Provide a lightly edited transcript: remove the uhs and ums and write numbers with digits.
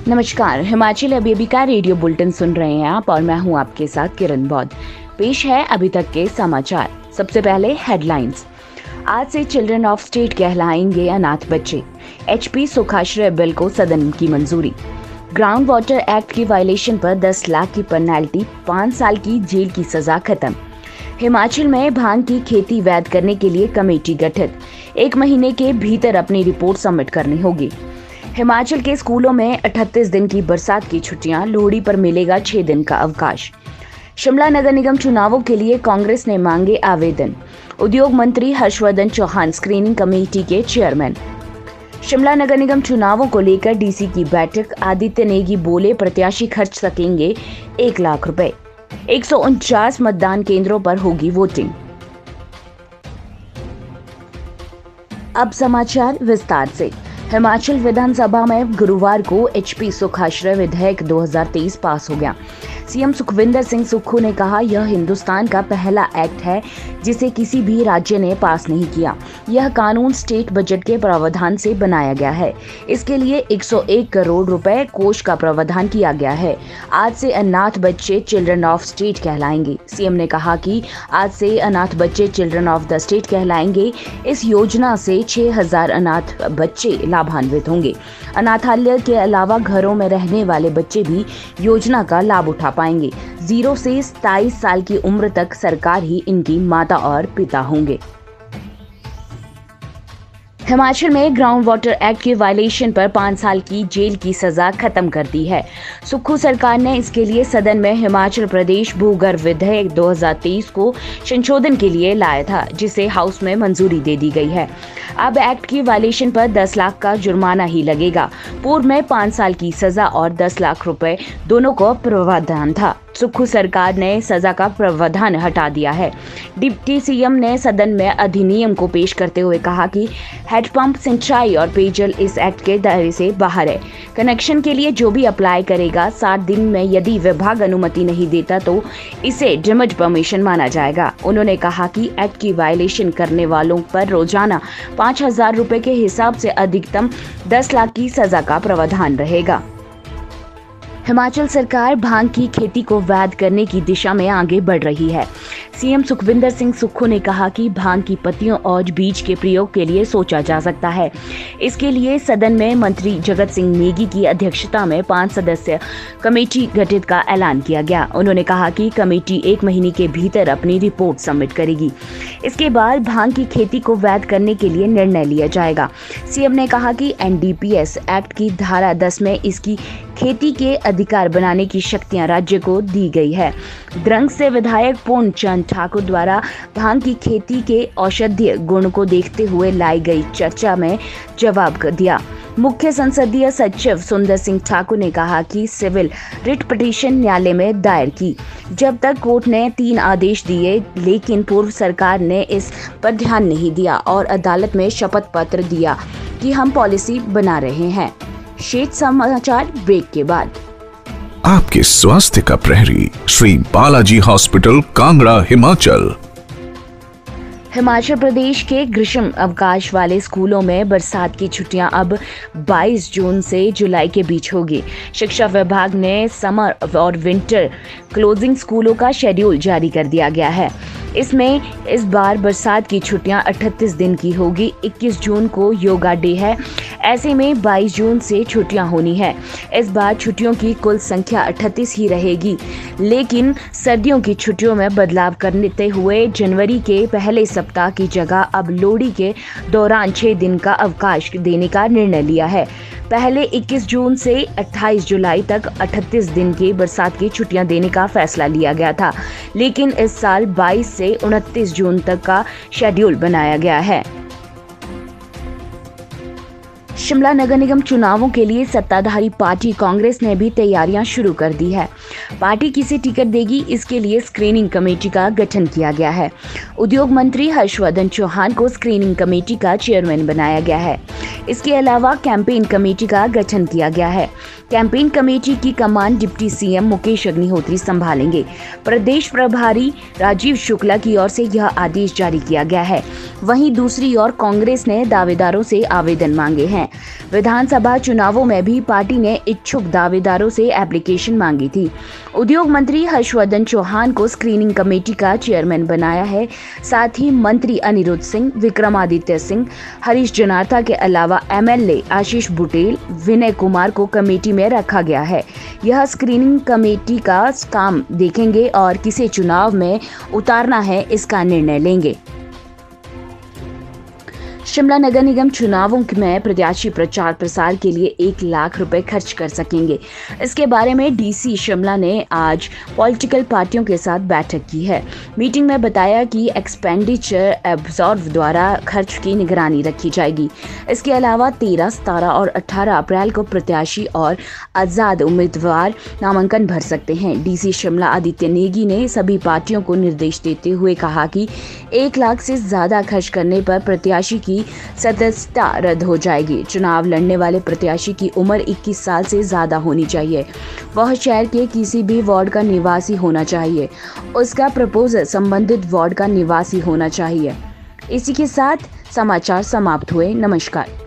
नमस्कार, हिमाचल अभी का रेडियो बुलेटिन सुन रहे हैं आप और मैं हूं आपके साथ किरण बौद्ध। पेश है अभी तक के समाचार। सबसे पहले हेडलाइंस। आज से चिल्ड्रन ऑफ स्टेट कहलाएंगे अनाथ बच्चे। एचपी सुखाश्रय बिल को सदन की मंजूरी। ग्राउंड वाटर एक्ट की वायलेशन पर 10 लाख की पेनल्टी, 5 साल की जेल की सजा खत्म। हिमाचल में भांग की खेती वैध करने के लिए कमेटी गठित। 1 महीने के भीतर अपनी रिपोर्ट सबमिट करनी होगी। हिमाचल के स्कूलों में 38 दिन की बरसात की छुट्टियां, लोहड़ी पर मिलेगा 6 दिन का अवकाश। शिमला नगर निगम चुनावों के लिए कांग्रेस ने मांगे आवेदन। उद्योग मंत्री हर्षवर्धन चौहान स्क्रीनिंग कमेटी के चेयरमैन। शिमला नगर निगम चुनावों को लेकर डीसी की बैठक। आदित्य नेगी बोले प्रत्याशी खर्च सकेंगे 1 लाख रुपए। 149 मतदान केंद्रों पर होगी वोटिंग। अब समाचार विस्तार से। हिमाचल विधानसभा में गुरुवार को एचपी सुखाश्रय विधेयक 2023 पास हो गया। सीएम सुखविंदर सिंह सुक्खू ने कहा, यह हिंदुस्तान का पहला एक्ट है जिसे किसी भी राज्य ने पास नहीं किया। यह कानून स्टेट बजट के प्रावधान से बनाया गया है। इसके लिए 101 करोड़ रुपए कोष का प्रावधान किया गया है। आज से अनाथ बच्चे चिल्ड्रन ऑफ स्टेट कहलाएंगे। सीएम ने कहा कि आज से अनाथ बच्चे चिल्ड्रन ऑफ द स्टेट कहलाएंगे। इस योजना से 6000 अनाथ बच्चे लाभान्वित होंगे। अनाथालय के अलावा घरों में रहने वाले बच्चे भी योजना का लाभ उठा पाएंगे। 0 से 27 साल की उम्र तक सरकार ही इनकी माता और पिता होंगे। हिमाचल में ग्राउंड वाटर एक्ट के वायलेशन पर 5 साल की जेल की सजा खत्म कर दी है। सुक्खू सरकार ने इसके लिए सदन में हिमाचल प्रदेश भूगर्भ विधेयक 2023 को संशोधन के लिए लाया था, जिसे हाउस में मंजूरी दे दी गई है। अब एक्ट की वायलेशन पर 10 लाख का जुर्माना ही लगेगा। पूर्व में 5 साल की सजा और 10 लाख रुपए दोनों को प्रावधान था। सुक्खू सरकार ने सजा का प्रावधान हटा दिया है। डिप्टी सीएम ने सदन में अधिनियम को पेश करते हुए कहा कि हैंडपंप, सिंचाई और पेयजल इस एक्ट के दायरे से बाहर है। कनेक्शन के लिए जो भी अप्लाई करेगा 60 दिन में यदि विभाग अनुमति नहीं देता तो इसे डैमेज परमिशन माना जाएगा। उन्होंने कहा कि एक्ट की वायलेशन करने वालों पर रोजाना 5000 रुपए के हिसाब से अधिकतम 10 लाख की सजा का प्रावधान रहेगा। हिमाचल सरकार भांग की खेती को वैध करने की दिशा में आगे बढ़ रही है। सीएम सुखविंदर सिंह सुक्खू ने कहा कि भांग की पत्तियों और बीज के प्रयोग के लिए सोचा जा सकता है। इसके लिए सदन में मंत्री जगत सिंह नेगी की अध्यक्षता में 5 सदस्य कमेटी गठित का ऐलान किया गया। उन्होंने कहा कि कमेटी 1 महीने के भीतर अपनी रिपोर्ट सबमिट करेगी। इसके बाद भांग की खेती को वैध करने के लिए निर्णय लिया जाएगा। सीएम ने कहा कि एनडीपीएस एक्ट की धारा 10 में इसकी खेती के अधिकार बनाने की शक्तियां राज्य को दी गई है। द्रंग से विधायक पूर्ण चंद ठाकुर द्वारा भांग की खेती के औषधीय गुण को देखते हुए लाई गई चर्चा में जवाब दिया। मुख्य संसदीय सचिव सुंदर सिंह ठाकुर ने कहा कि सिविल रिट पिटीशन न्यायालय में दायर की। जब तक कोर्ट ने 3 आदेश दिए, लेकिन पूर्व सरकार ने इस पर ध्यान नहीं दिया और अदालत में शपथ पत्र दिया कि हम पॉलिसी बना रहे हैं। शेष समाचार ब्रेक के बाद। आपके स्वास्थ्य का प्रहरी श्री बालाजी हॉस्पिटल, कांगड़ा, हिमाचल। हिमाचल प्रदेश के ग्रीष्म अवकाश वाले स्कूलों में बरसात की छुट्टियां अब 22 जून से जुलाई के बीच होगी। शिक्षा विभाग ने समर और विंटर क्लोजिंग स्कूलों का शेड्यूल जारी कर दिया गया है। इसमें इस बार बरसात की छुट्टियां 38 दिन की होगी। 21 जून को योगा डे है। ऐसे में 22 जून से छुट्टियां होनी है। इस बार छुट्टियों की कुल संख्या 38 ही रहेगी, लेकिन सर्दियों की छुट्टियों में बदलाव करते हुए जनवरी के पहले सप्ताह की जगह अब लोहड़ी के दौरान 6 दिन का अवकाश देने का निर्णय लिया है। पहले 21 जून से 28 जुलाई तक 38 दिन की बरसात की छुट्टियां देने का फैसला लिया गया था, लेकिन इस साल 22 से 29 जून तक का शेड्यूल बनाया गया है। शिमला नगर निगम चुनावों के लिए सत्ताधारी पार्टी कांग्रेस ने भी तैयारियां शुरू कर दी है। पार्टी किसे टिकट देगी, इसके लिए स्क्रीनिंग कमेटी का गठन किया गया है। उद्योग मंत्री हर्षवर्धन चौहान को स्क्रीनिंग कमेटी का चेयरमैन बनाया गया है। इसके अलावा कैंपेन कमेटी का गठन किया गया है। कैंपेन कमेटी की कमान डिप्टी सीएम मुकेश अग्निहोत्री संभालेंगे। प्रदेश प्रभारी राजीव शुक्ला की ओर से यह आदेश जारी किया गया है। वहीं दूसरी ओर कांग्रेस ने दावेदारों से आवेदन मांगे हैं। विधानसभा चुनावों में भी पार्टी ने इच्छुक दावेदारों से एप्लीकेशन मांगी थी। उद्योग मंत्री हर्षवर्धन चौहान को स्क्रीनिंग कमेटी का चेयरमैन बनाया है। साथ ही मंत्री अनिरुद्ध सिंह, विक्रमादित्य सिंह, हरीश जनार्था के अलावा एमएलए आशीष बुटेल, विनय कुमार को कमेटी में रखा गया है। यह स्क्रीनिंग कमेटी का काम देखेंगे और किसे चुनाव में उतारना है इसका निर्णय लेंगे। शिमला नगर निगम चुनावों में प्रत्याशी प्रचार प्रसार के लिए 1 लाख रुपए खर्च कर सकेंगे। इसके बारे में डीसी शिमला ने आज पॉलिटिकल पार्टियों के साथ बैठक की है। मीटिंग में बताया कि एक्सपेंडिचर एब्जॉर्व द्वारा खर्च की निगरानी रखी जाएगी। इसके अलावा 13, 17 और 18 अप्रैल को प्रत्याशी और आजाद उम्मीदवार नामांकन भर सकते हैं। डीसी शिमला आदित्य नेगी ने सभी पार्टियों को निर्देश देते हुए कहा कि 1 लाख से ज्यादा खर्च करने पर प्रत्याशी की सदस्यता रद्द हो जाएगी। चुनाव लड़ने वाले प्रत्याशी की उम्र 21 साल से ज्यादा होनी चाहिए। वह शहर के किसी भी वार्ड का निवासी होना चाहिए। उसका प्रपोजल संबंधित वार्ड का निवासी होना चाहिए। इसी के साथ समाचार समाप्त हुए। नमस्कार।